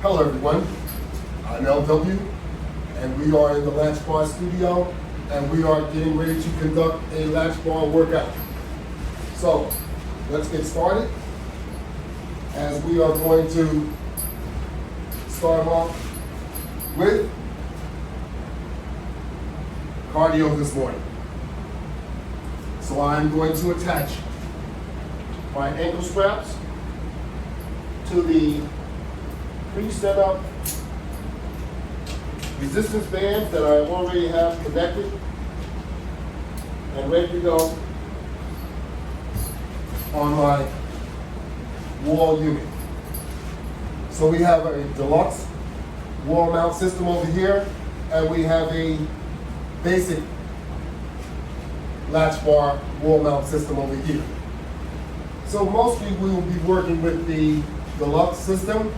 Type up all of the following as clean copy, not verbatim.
Hello everyone, I'm LW and we are in the Latchbar studio and we are getting ready to conduct a Latchbar workout. So let's get started as we are going to start off with cardio this morning. So I'm going to attach my ankle straps to the pre-set up resistance bands that I already have connected and ready to go on my wall unit. So we have a deluxe wall mount system over here, and we have a basic latch bar wall mount system over here. So mostly we will be working with the deluxe system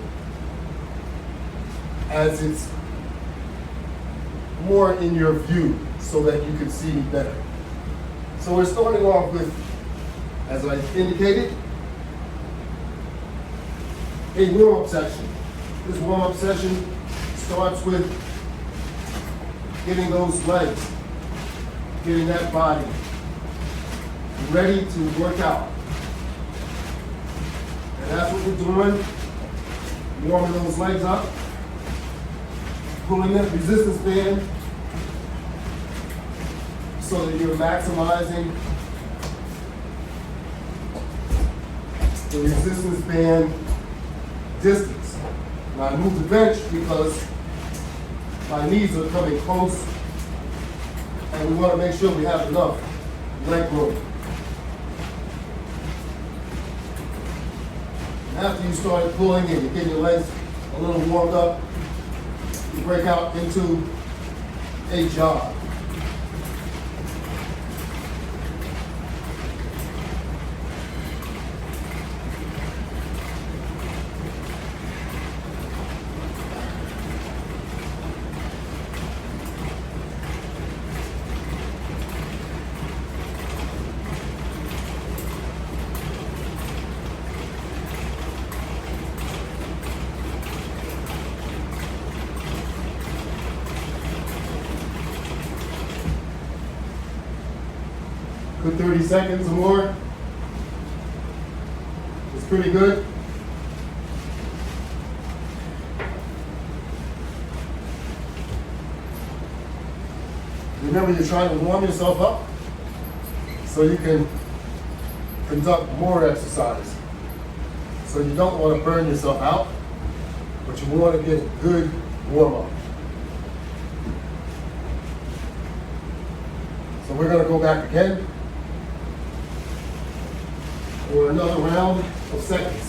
as it's more in your view so that you can see me better. So we're starting off with, as I indicated, a warm-up session. This warm-up session starts with getting those legs, getting that body ready to work out. And that's what we're doing, warming those legs up, pulling that resistance band so that you're maximizing the resistance band distance. Now I move the bench because my knees are coming close and we want to make sure we have enough leg room. After you start pulling and you're getting your legs a little warmed up, you break out into a jog. Good 30 seconds or more. It's pretty good. Remember, you're trying to warm yourself up so you can conduct more exercise. So you don't want to burn yourself out, but you want to get a good warm up. So we're going to go back again for another round of seconds.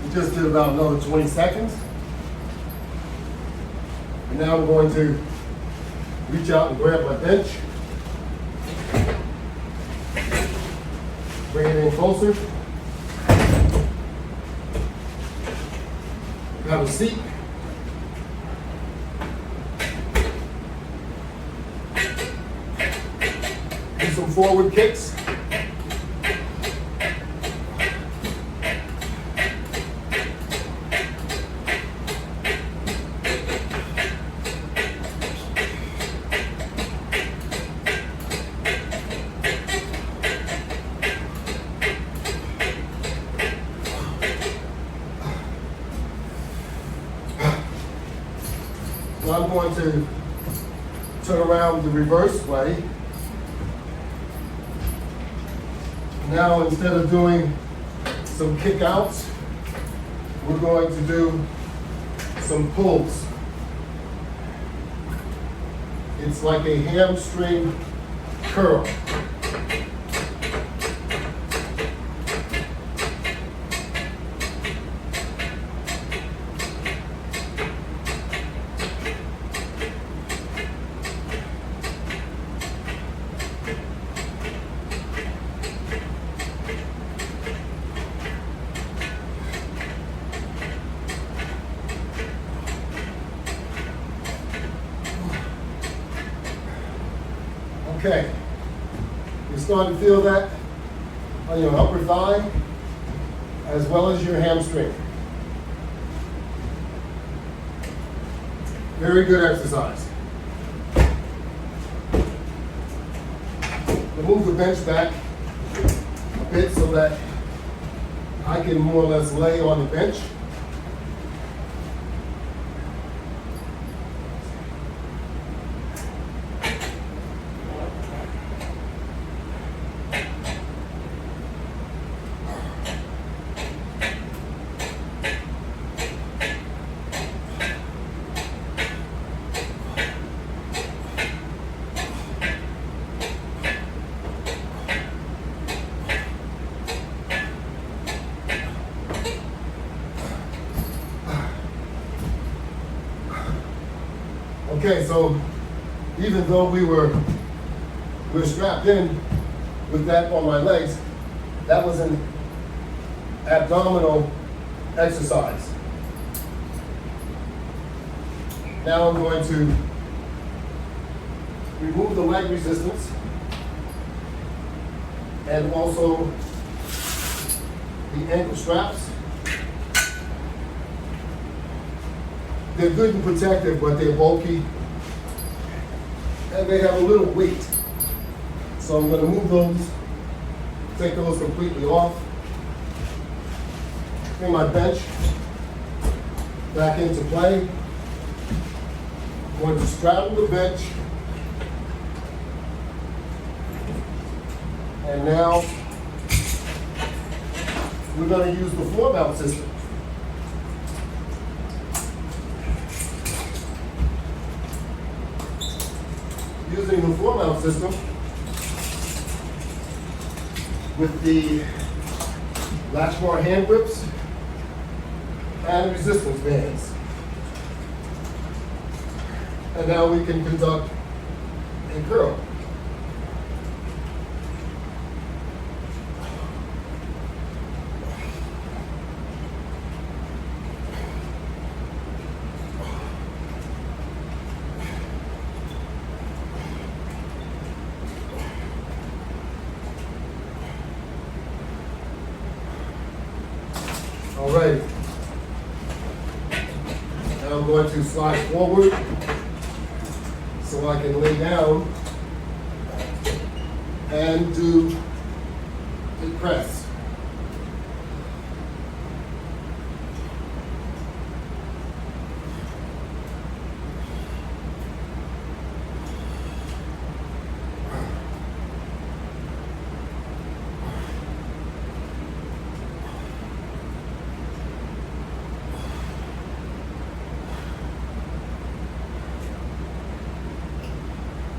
We just did about another 20 seconds. And now I'm going to reach out and grab my bench. Bring it in closer. Grab a seat. Do some forward kicks. I'm going to turn around the reverse way. Now, instead of doing some kick outs, we're going to do some pulls. It's like a hamstring curl. Okay. You're starting to feel that on your upper thigh as well as your hamstring. Very good exercise. We'll move the bench back a bit so that I can more or less lay on the bench. Okay, so even though we're strapped in with that on my legs, that was an abdominal exercise. Now I'm going to remove the leg resistance and also the ankle straps. They're good and protective, but they're bulky and they have a little weight. So I'm going to move those, take those completely off. Bring my bench back into play. I'm going to straddle the bench. And now we're going to use the floor mount system. Using the floor mount system with the Latchbar hand grips and resistance bands. And now we can conduct a curl. All right. Now I'm going to slide forward so I can lay down and do a press.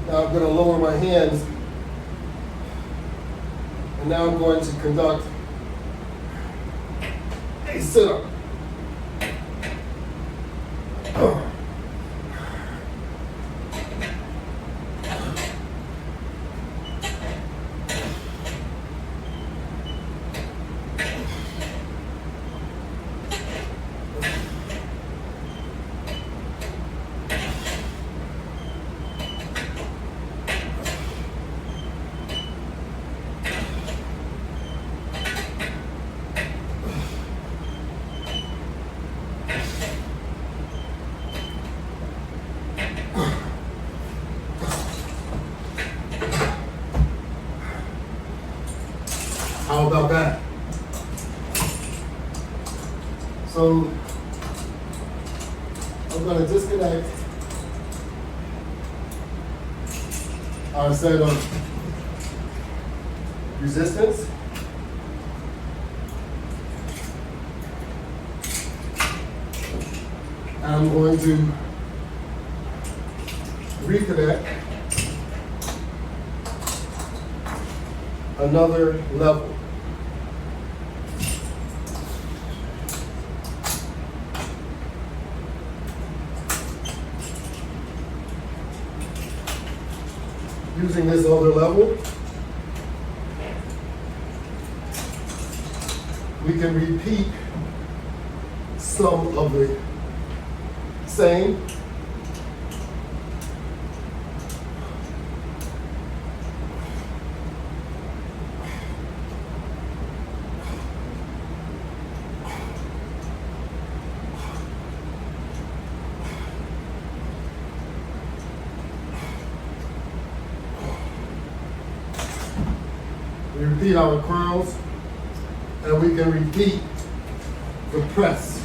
Now I'm going to lower my hands, and now I'm going to conduct a sit-up. How about that? So I'm going to disconnect our set of resistance. I'm going to reconnect another level. Using this other level, we can repeat some of the same. We repeat our curls, and we can repeat the press.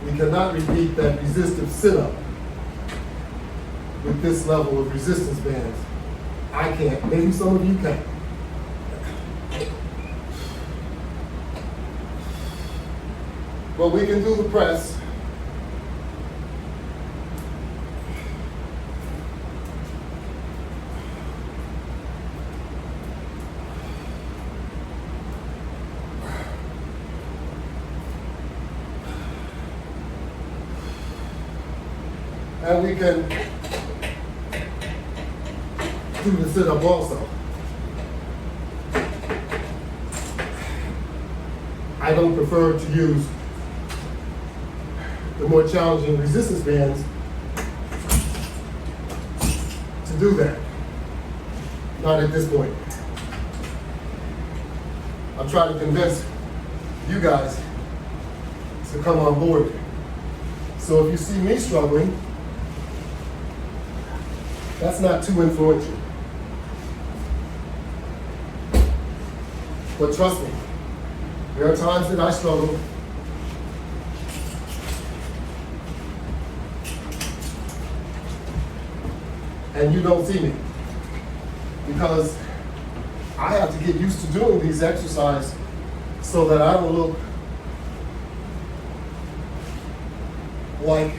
We cannot repeat that resistive sit-up with this level of resistance bands. I can't. Maybe some of you can. But we can do the press. And we can do the sit-up also. I don't prefer to use the more challenging resistance bands to do that. Not at this point. I'm trying to convince you guys to come on board. So if you see me struggling, that's not too influential. But trust me, there are times that I struggle. And you don't see me. Because I have to get used to doing these exercises so that I don't look like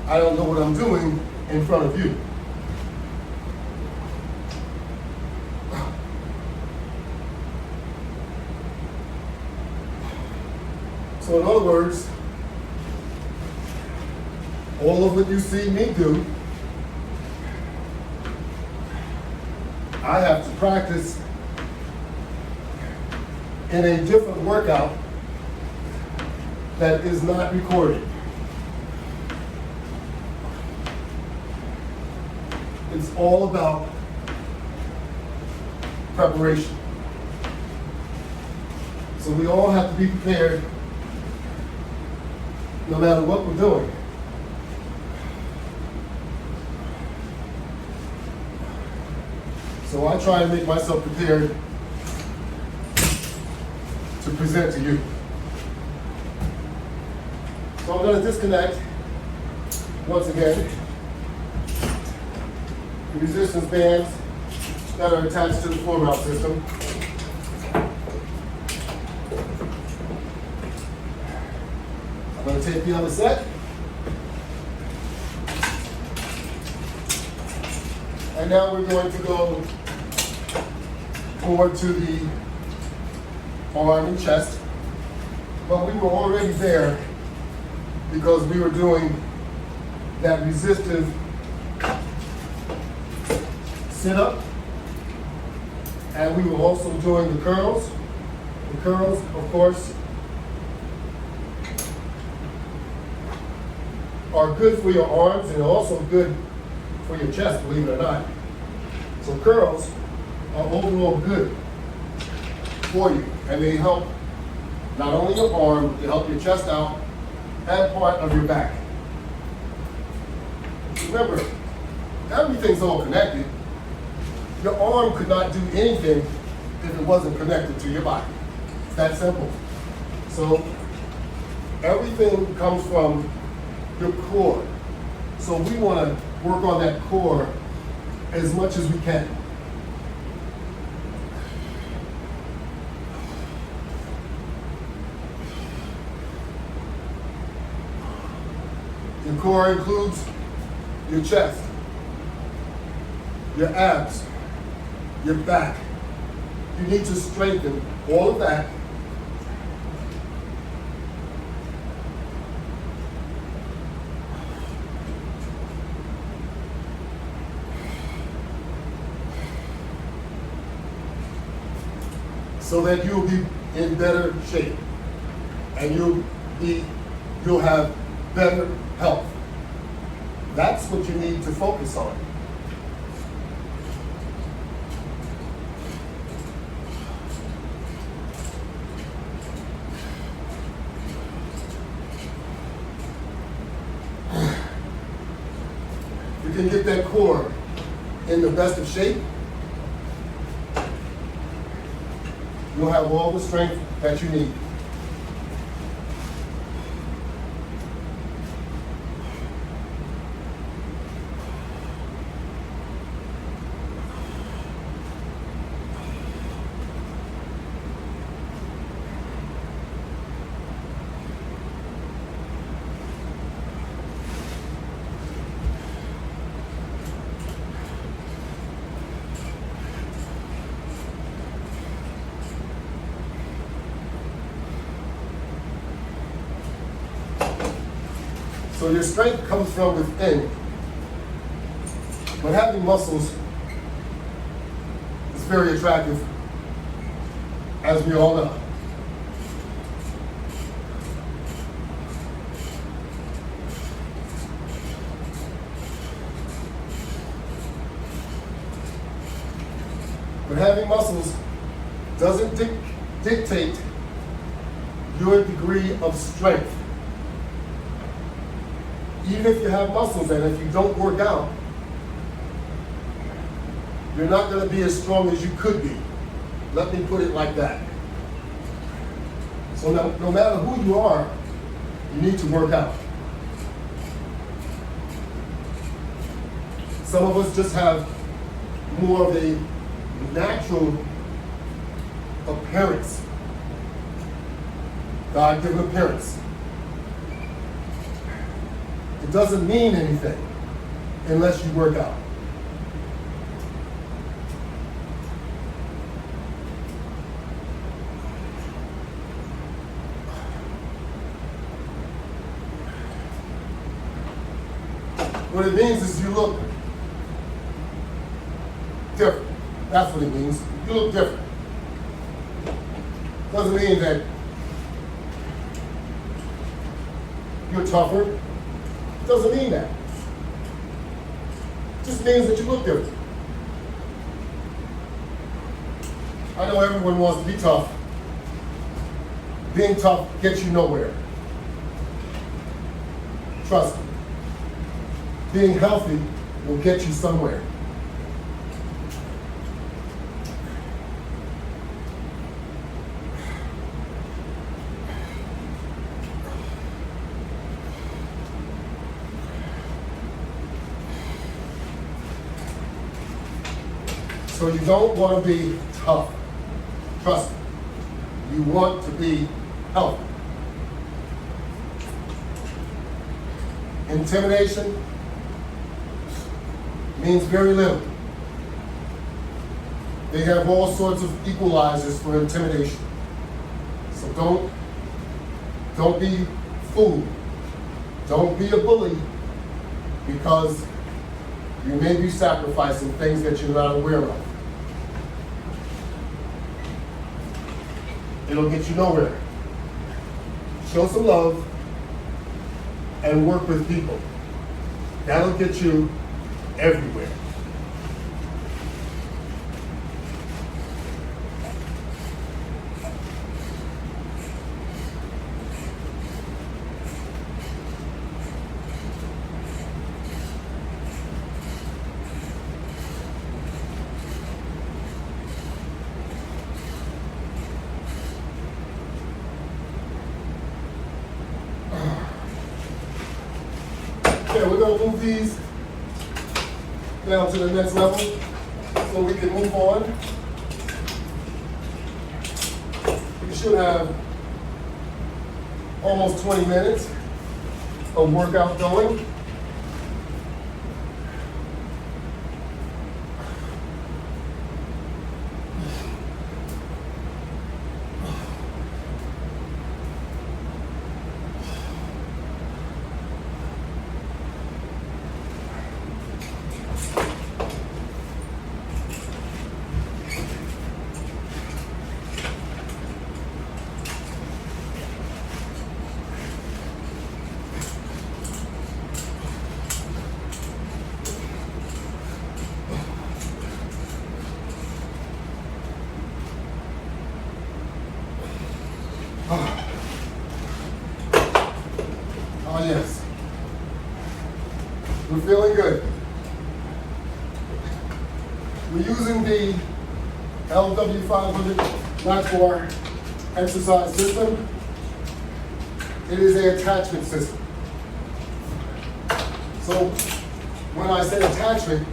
I don't know what I'm doing in front of you. So in other words, all of what you see me do, I have to practice in a different workout that is not recorded. It's all about preparation. So we all have to be prepared no matter what we're doing. So I try and make myself prepared to present to you. So I'm going to disconnect once again the resistance bands that are attached to the floor mount system. I'm going to take the other set. And now we're going to go forward to the arm and chest. But we were already there because we were doing that resistive sit-up. And we were also doing the curls. The curls, of course, are good for your arms and also good for your chest, believe it or not. So curls are overall good for you, and they help not only your arm, they help your chest out and part of your back. Remember, everything's all connected. Your arm could not do anything if it wasn't connected to your body. It's that simple. So everything comes from your core. So we want to work on that core as much as we can. Your core includes your chest, your abs, your back. You need to strengthen all of that. So that you'll be in better shape and you'll have better health. That's what you need to focus on. You can get that core in the best of shape, you'll have all the strength that you need. So your strength comes from within, but having muscles is very attractive, as we all know. But having muscles doesn't dictate your degree of strength. Even if you have muscles and if you don't work out, you're not going to be as strong as you could be. Let me put it like that. So no matter who you are, you need to work out. Some of us just have more of a natural appearance, God-given appearance. It doesn't mean anything unless you work out. What it means is you look different. That's what it means. You look different. Doesn't mean that you're tougher. Doesn't mean that. It just means that you look different. I know everyone wants to be tough. Being tough gets you nowhere. Trust me. Being healthy will get you somewhere. So you don't want to be tough. Trust me. You want to be healthy. Intimidation means very little. They have all sorts of equalizers for intimidation. So don't be fooled. Don't be a bully, because you may be sacrificing things that you're not aware of. It'll get you nowhere. Show some love and work with people. That'll get you everywhere. Okay, we're going to move these down to the next level so we can move on. We should have almost 20 minutes of workout going. Oh yes. We're feeling good. We're using the LW500 Latchbar exercise system. It is an attachment system. So when I say attachment,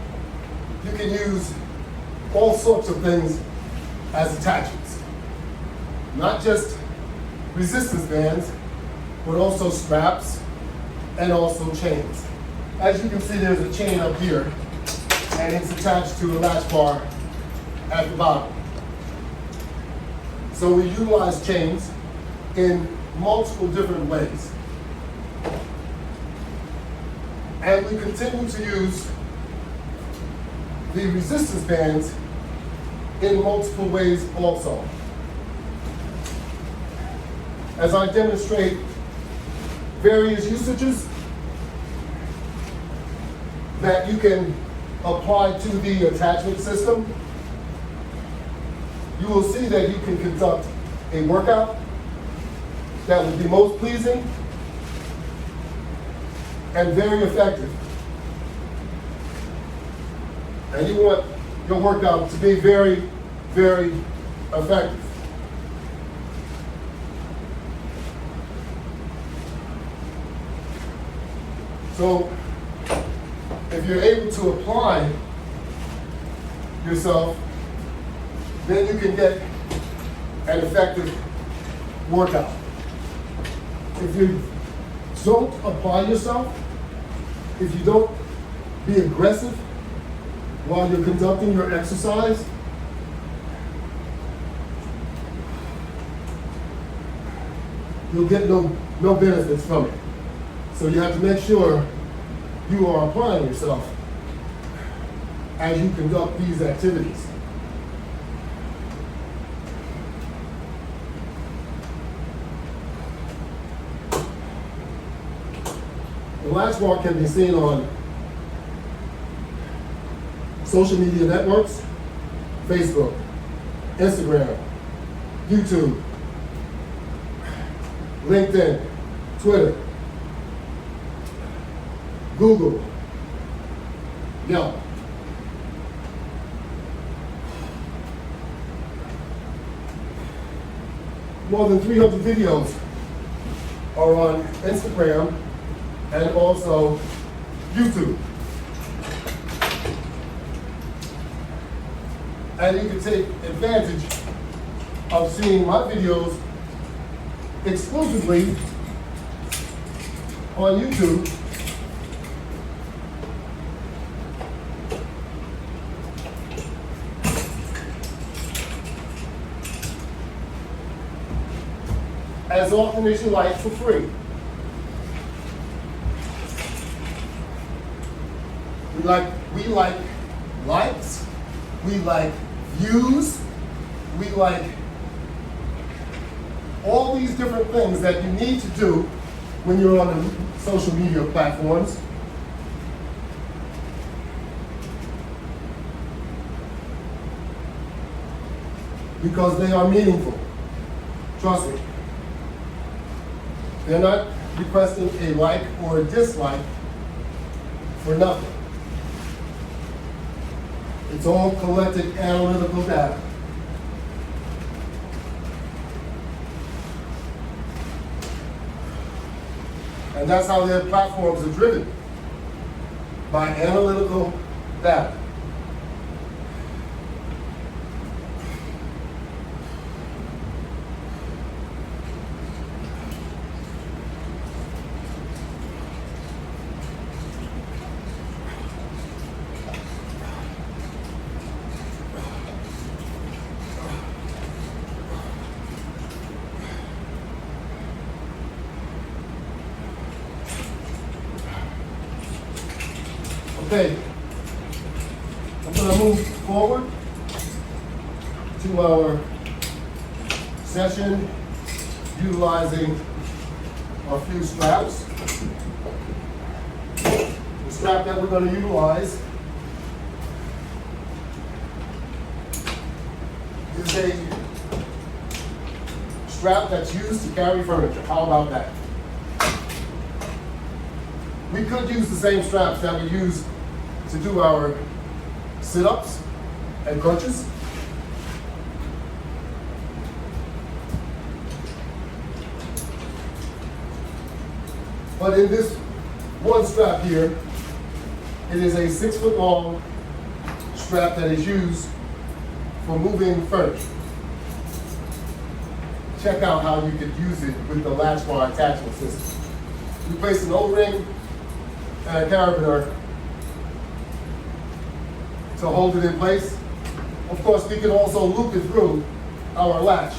you can use all sorts of things as attachments. Not just resistance bands, but also straps and also chains. As you can see, there's a chain up here, and it's attached to a latch bar at the bottom. So we utilize chains in multiple different ways. And we continue to use the resistance bands in multiple ways also. As I demonstrate various usages that you can apply to the attachment system, you will see that you can conduct a workout that will be most pleasing and very effective. And you want your workout to be very, very effective. So, if you're able to apply yourself, then you can get an effective workout. If you don't apply yourself, if you don't be aggressive while you're conducting your exercise, you'll get no benefits from it. So you have to make sure you are applying yourself as you conduct these activities. The latch bar can be seen on social media networks, Facebook, Instagram, YouTube, LinkedIn, Twitter, Google, Yelp. More than 300 videos are on Instagram and also YouTube. And you can take advantage of seeing my videos exclusively on YouTube. As often as you like for free. We like likes, we like views, we like all these different things that you need to do when you're on the social media platforms. Because they are meaningful. Trust me. They're not requesting a like or a dislike for nothing. It's all collected analytical data. And that's how their platforms are driven, by analytical data. Okay, I'm going to move forward to our session utilizing a few straps. The strap that we're going to utilize is a strap that's used to carry furniture. How about that? We could use the same straps that we use to do our sit-ups and crunches. But in this one strap here, it is a 6 foot long strap that is used for moving furniture. Check out how you could use it with the Latchbar attachment system. You place an O-ring and a carabiner to hold it in place. Of course, we can also loop it through our latch,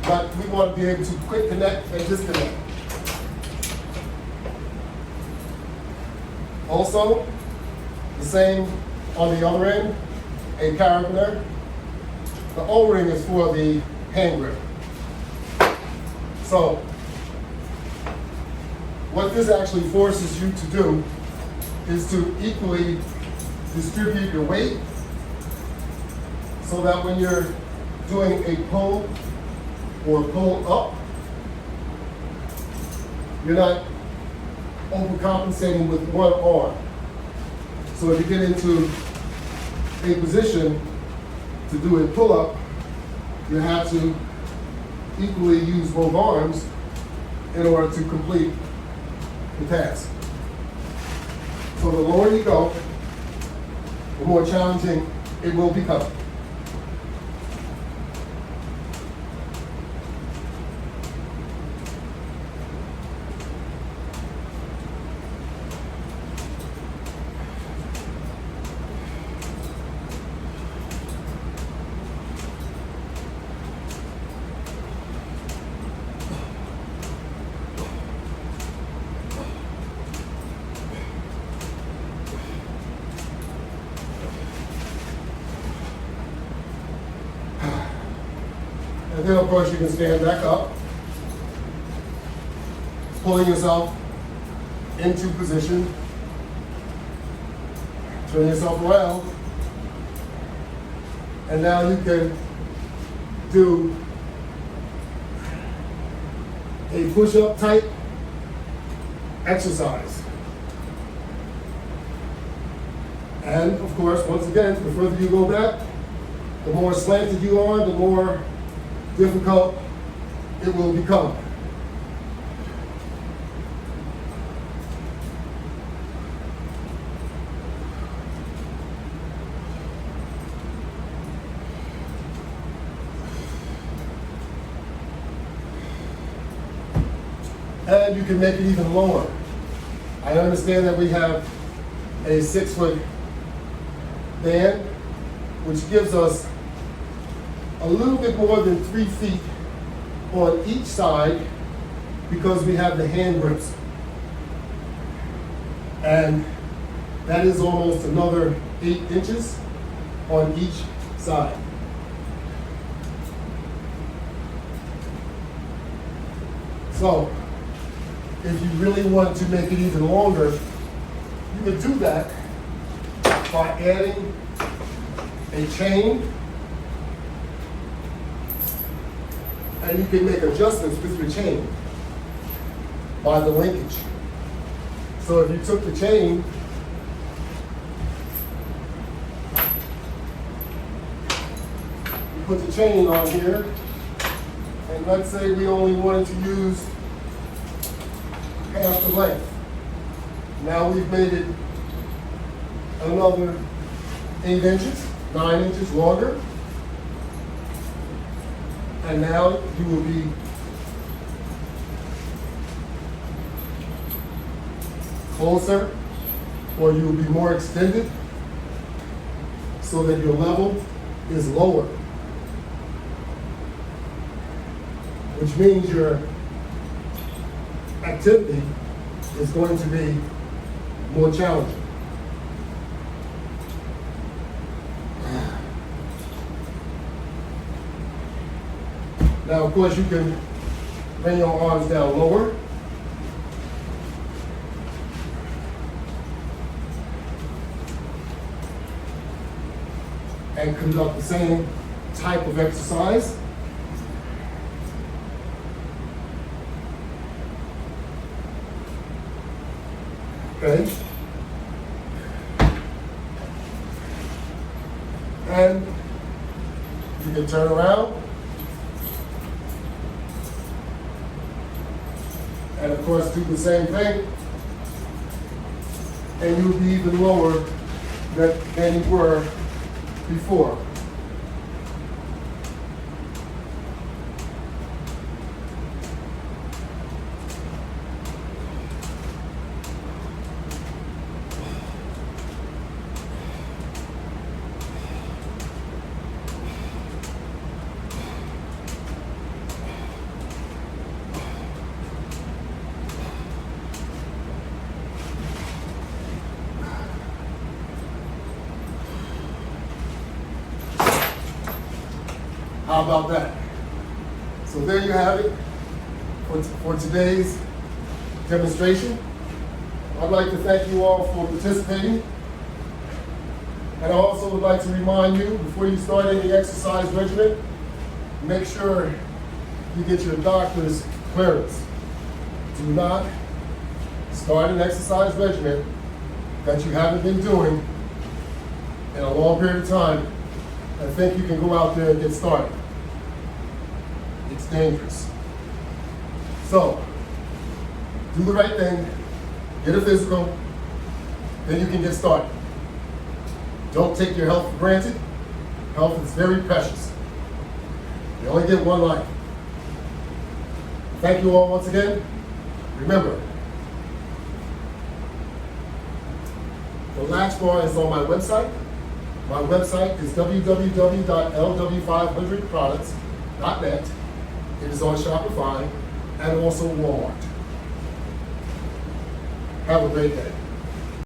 but we want to be able to quick connect and disconnect. Also, the same on the other end, a carabiner. The O-ring is for the hand grip. So, what this actually forces you to do is to equally distribute your weight so that when you're doing a pull or pull up, you're not overcompensating with one arm. So if you get into a position to do a pull up, you have to equally use both arms in order to complete the task. So the lower you go, the more challenging it will become. And then of course you can stand back up, pulling yourself into position, turn yourself around, and now you can do a push-up type exercise. And of course, once again, the further you go back, the more slanted you are, the more difficult it will become. And you can make it even lower. I understand that we have a 6 foot band, which gives us a little bit more than 3 feet on each side because we have the hand grips. And that is almost another 8 inches on each side. So, if you really want to make it even longer, you can do that by adding a chain, and you can make adjustments with your chain by the linkage. So if you took the chain, you put the chain on here, and let's say we only wanted to use half the length. Now we've made it another 8 inches, 9 inches longer. And now you will be closer, or you will be more extended so that your level is lower, which means your activity is going to be more challenging. Now, of course, you can bring your arms down lower. And conduct the same type of exercise. Okay. And you can turn around. And of course, do the same thing. And you'll be even lower than you were before. How about that? So there you have it for today's demonstration. I'd like to thank you all for participating. And I also would like to remind you, before you start any exercise regimen, make sure you get your doctor's clearance. Do not start an exercise regimen that you haven't been doing in a long period of time and think you can go out there and get started. It's dangerous. So, do the right thing, get a physical, then you can get started. Don't take your health for granted. Health is very precious. You only get one life. Thank you all once again. Remember, the Latch Bar is on my website. My website is www.lw500products.net. It is on Shopify and also Walmart. Have a great day.